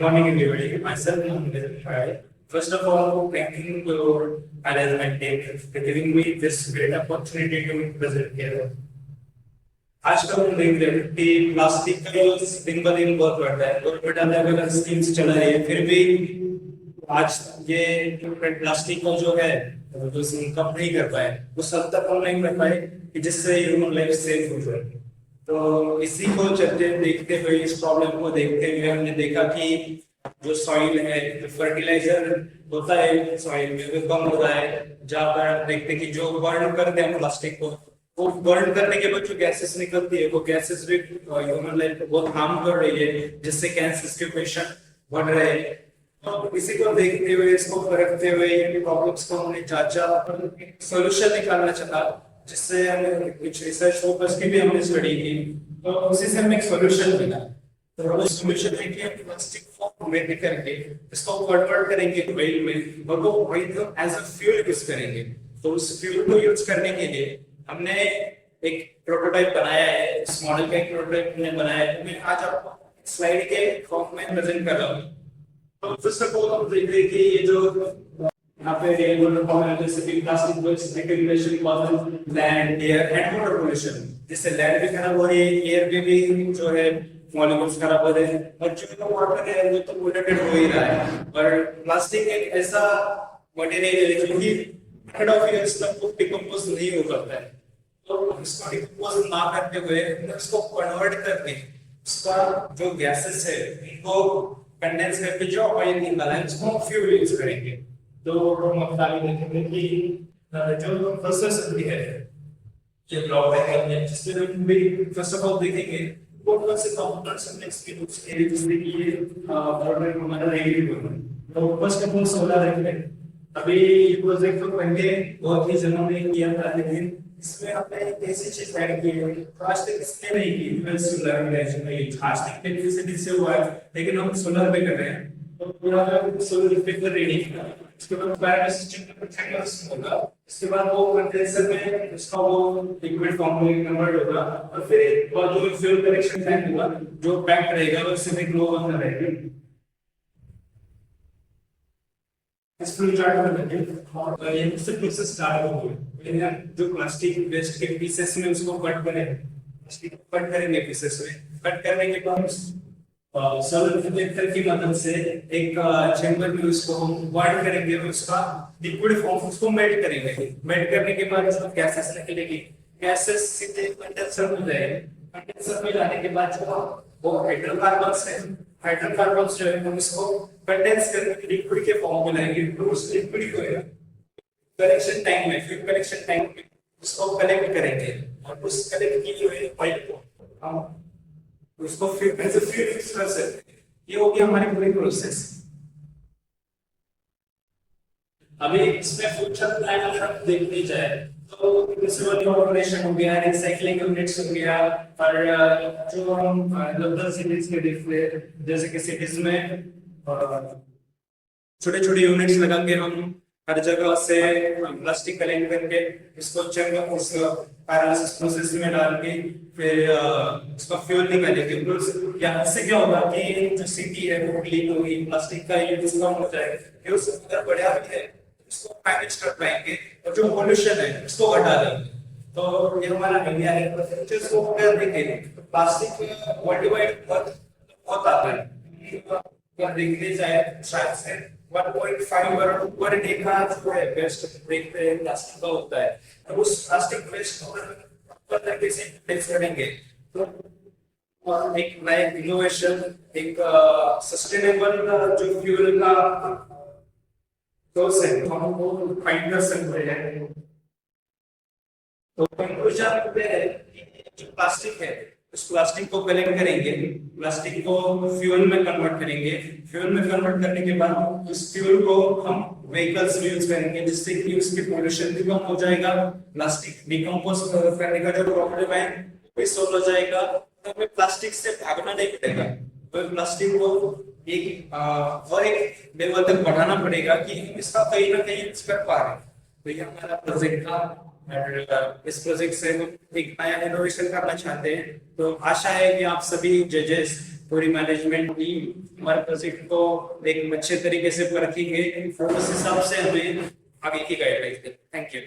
Morning, everybody. Myself, Mohammed Fai. First of all, thanking your management team for giving me this great opportunity to present here. आजकल हम देख रहे हैं कि plastic का use दिन ब दिन बहुत बढ़ रहा है। गवर्नमेंट अलग अलग स्कीम्स चला रही है, फिर भी आज ये प्लास्टिक को जो है जो कम नहीं कर पाए, उस हद तक हम नहीं कर पाए कि जिससे ह्यूमन लाइफ सेव हो जाए। तो इसी को चलते देखते हुए, इस प्रॉब्लम को देखते हुए हमने देखा कि जो सॉइल है, जो फर्टिलाइजर होता है सॉइल में, वो कम हो रहा है। जहाँ पर आप देखते हैं कि जो बर्न करते हैं प्लास्टिक को, वो बर्न करने के बाद जो गैसेस निकलती है, वो गैसेस भी ह्यूमन लाइफ को बहुत हार्म कर रही है, जिससे कैंसर के पेशेंट बढ़ रहे हैं। तो इसी को देखते हुए, इसको परखते हुए, ये प्रॉब्लम्स को हमने जांचा, सोल्यूशन निकालना चाहा, जिससे हमने कुछ रिसर्च फोकस की भी हमने स्टडी की। तो उसी से हमें एक सोल्यूशन मिला। तो हम सोल्यूशन है कि प्लास्टिक फॉर्म में करके इसको कन्वर्ट करेंगे ऑयल में, और वो ऑयल को एज अ फ्यूल यूज करेंगे। तो उस फ्यूल को यूज करने के लिए हमने एक प्रोटोटाइप बनाया है। इस मॉडल का एक प्रोटोटाइप हमने बनाया है, मैं आज आपको स्लाइड के फॉर्म में प्रेजेंट कर रहा हूँ। तो फर्स्ट ऑफ ऑल हम देख रहे हैं कि ये जो यहाँ पे जैसे कि plastic waste decomposition causes land, air and water pollution, जिससे लैंड भी खराब हो रही है, एयर में भी जो है मॉलिक्यूल्स खराब हो रहे हैं, और जो वाटर है वो तो पोल्यूटेड हो ही रहा है। और प्लास्टिक एक ऐसा मटेरियल है जो कि 100 इयर्स तक वो डिकम्पोज नहीं हो पाता है। तो इसको डिकम्पोज ना करते हुए इसको कन्वर्ट करके उसका जो गैसेस है वो कंडेंस करके जो ऑयल निकला है उसको फ्यूल यूज करेंगे। तो हम अब आगे देखेंगे कि जो प्रोसेस है, ये ब्लॉक है, जिसमें हम भी फर्स्ट ऑफ ऑल देखेंगे कौन से कंपोनेंट्स हमने इसके यूज किए, जिससे कि ये प्रोडक्ट हमारा रेडी हो। तो फर्स्ट ऑफ ऑल सोलर है। अभी ये प्रोजेक्ट तो पहले बहुत ही जनों ने किया था, लेकिन इसमें हमने एक ऐसी चीज ऐड की है आज तक इसने नहीं की। सोलर में आज तक इलेक्ट्रिसिटी से हुआ है, लेकिन हम सोलर पे कर रहे हैं। तो पूरा सोलर इफेक्ट रेडी है। इसके बाद बैटरी सिस्टम का प्रोटेक्शन होगा। इसके बाद वो कंडेंसर में इसका वो लिक्विड फॉर्म में कन्वर्ट होगा, और फिर जो फ्यूल कलेक्शन टैंक होगा जो पैक्ड रहेगा, वो उससे भी ग्लो होता रहेगा। इस फ्लो चार्ट में देखें और ये से प्रोसेस स्टार्ट हो गया। जो प्लास्टिक वेस्ट के पीसेस में उसको कट करें, प्लास्टिक कट करेंगे पीसेस में। कट करने के बाद सोलर रिफ्लेक्टर की मदद से एक चेंबर में उसको हम वार्ड करेंगे, और उसका लिक्विड फॉर्म उसको मेल्ट करेंगे। मेल्ट करने के बाद उसको गैसेस निकलेगी, गैसेस सीधे कंडेंसर में जाएंगे। कंडेंसर में जाने के बाद जो वो हाइड्रोकार्बन्स है, हाइड्रोकार्बन्स जो है हम इसको कंडेंस करके लिक्विड के फॉर्म में लाएंगे। तो उस लिक्विड को कलेक्शन टैंक में, फ्यूल कलेक्शन टैंक में उसको कलेक्ट करेंगे, और उस कलेक्ट की हुई ऑयल को हम उसको fuel as a fuel use कर सकते हैं। ये हो गया हमारी पूरी प्रोसेस। अभी इसमें फ्यूचर प्लान अगर हम देखने जाए तो रिसिवर ऑपरेशन हो गया, रिसाइकलिंग यूनिट्स हो गया, और जो हम लोकल सिटीज के देखते हैं, जैसे कि सिटीज में छोटे छोटे यूनिट्स लगा के हम हर जगह से प्लास्टिक कलेक्ट करके इसको चंग उस पैरालिसिस प्रोसेस में डाल के फिर उसका फ्यूल निकालेंगे। यहाँ से क्या होगा कि जो सिटी है वो क्लीन होगी, प्लास्टिक का यूज कम हो जाएगा, फिर उससे अगर बढ़िया भी है उसको मैनेज कर पाएंगे, और जो पोल्यूशन है उसको हटा देंगे। तो ये हमारा इंडिया है। फ्यूचर्स को अगर देखें तो प्लास्टिक वर्ल्ड वाइड बहुत आता है। देखने जाए शायद से 1.5 करोड़ पर डे का जो है वेस्ट देखते हैं प्लास्टिक का होता है। तो उस प्लास्टिक वेस्ट को प्रॉपर तरीके से प्लेस करेंगे तो एक नया इनोवेशन, एक सस्टेनेबल जो फ्यूल का सोर्स है हम वो फाइंड कर सकते हैं। तो कंक्लूजन पे जो प्लास्टिक है उस प्लास्टिक को कलेक्ट करेंगे, प्लास्टिक को फ्यूल में कन्वर्ट करेंगे। फ्यूल में कन्वर्ट करने के बाद उस फ्यूल को हम व्हीकल्स में यूज करेंगे, जिससे कि उसकी पोल्यूशन भी कम हो जाएगा। प्लास्टिक डिकम्पोज करने का जो प्रॉब्लम है वो सॉल्व हो जाएगा। तो हमें प्लास्टिक से भागना नहीं पड़ेगा, तो प्लास्टिक को एक और एक लेवल तक बढ़ाना पड़ेगा कि इसका कहीं ना कहीं यूज कर पा रहे। तो ये हमारा प्रोजेक्ट था, और इस प्रोजेक्ट से हम एक नया इनोवेशन करना चाहते हैं। तो आशा है कि आप सभी जजेस पूरी मैनेजमेंट टीम हमारे प्रोजेक्ट को एक अच्छे तरीके से परखेंगे और उस हिसाब से हमें आगे की गाइडलाइंस दें। Thank you.